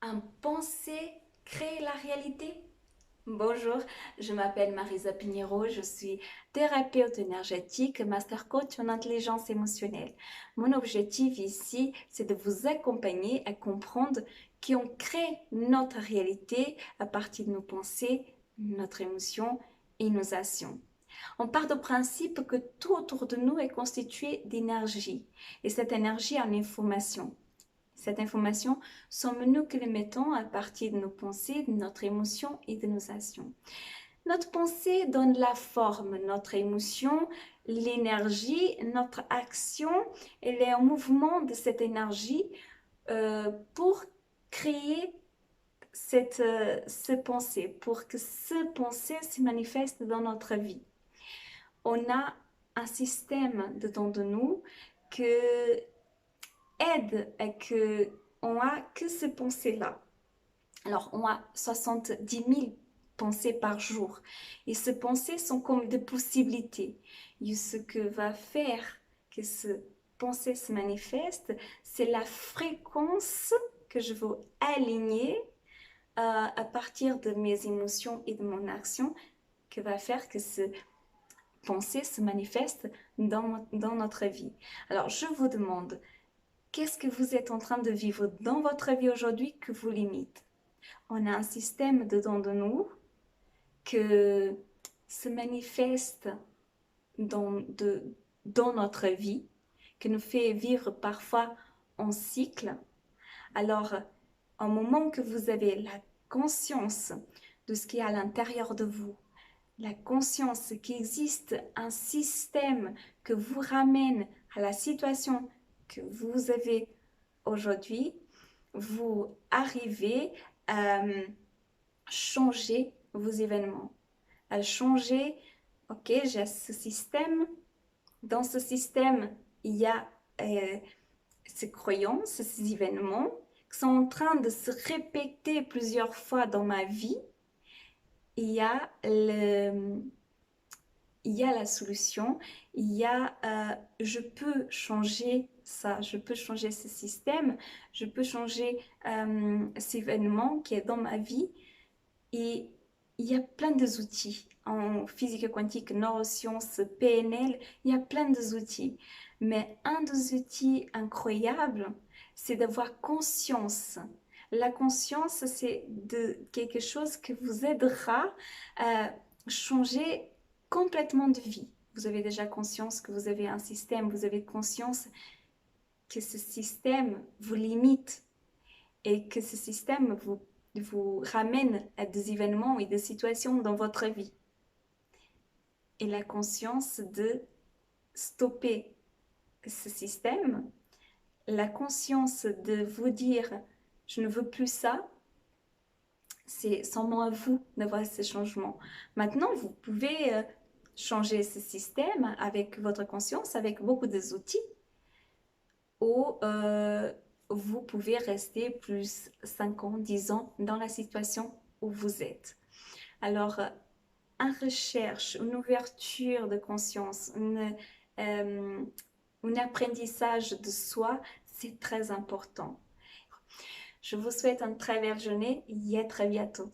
Un pensée crée la réalité? Bonjour, je m'appelle Marisa Pinheiro, je suis thérapeute énergétique, master coach en intelligence émotionnelle. Mon objectif ici, c'est de vous accompagner à comprendre qu'on crée notre réalité à partir de nos pensées, notre émotion et nos actions. On part du principe que tout autour de nous est constitué d'énergie et cette énergie a une information. Cette information, sommes nous qui les mettons à partir de nos pensées, de notre émotion et de nos actions. Notre pensée donne la forme, notre émotion, l'énergie, notre action, elle est en mouvement de cette énergie pour créer ce pensée, pour que ce pensée se manifeste dans notre vie. On a un système dedans de nous que aide à que on a que ces pensées-là. Alors, on a 70 000 pensées par jour. Et ces pensées sont comme des possibilités. Et ce que va faire que ces pensées se manifestent, c'est la fréquence que je veux aligner à partir de mes émotions et de mon action, que va faire que ces pensées se manifestent dans notre vie. Alors, je vous demande, qu'est-ce que vous êtes en train de vivre dans votre vie aujourd'hui que vous limite? On a un système dedans de nous que se manifeste dans notre vie, qui nous fait vivre parfois en cycle. Alors, au moment que vous avez la conscience de ce qui est à l'intérieur de vous, la conscience qu'il existe un système que vous ramène à la situation que vous avez aujourd'hui, vous arrivez à changer vos événements, à changer, ok, j'ai ce système, dans ce système, il y a ces croyances, ces événements qui sont en train de se répéter plusieurs fois dans ma vie. Il y a la solution, je peux changer ça, je peux changer ce système, je peux changer cet événement qui est dans ma vie. Et il y a plein d'outils en physique quantique, neurosciences, PNL, il y a plein d'outils. Mais un des outils incroyables, c'est d'avoir conscience. La conscience, c'est de quelque chose qui vous aidera à changer complètement de vie. Vous avez déjà conscience que vous avez un système, vous avez conscience que ce système vous limite et que ce système vous ramène à des événements et des situations dans votre vie. Et la conscience de stopper ce système, la conscience de vous dire je ne veux plus ça, c'est seulement à vous d'avoir ce changement. Maintenant, vous pouvez changer ce système avec votre conscience, avec beaucoup d'outils, ou vous pouvez rester plus 5 ans, 10 ans dans la situation où vous êtes. Alors, une recherche, une ouverture de conscience, un apprentissage de soi, c'est très important. Je vous souhaite une très belle journée et à très bientôt.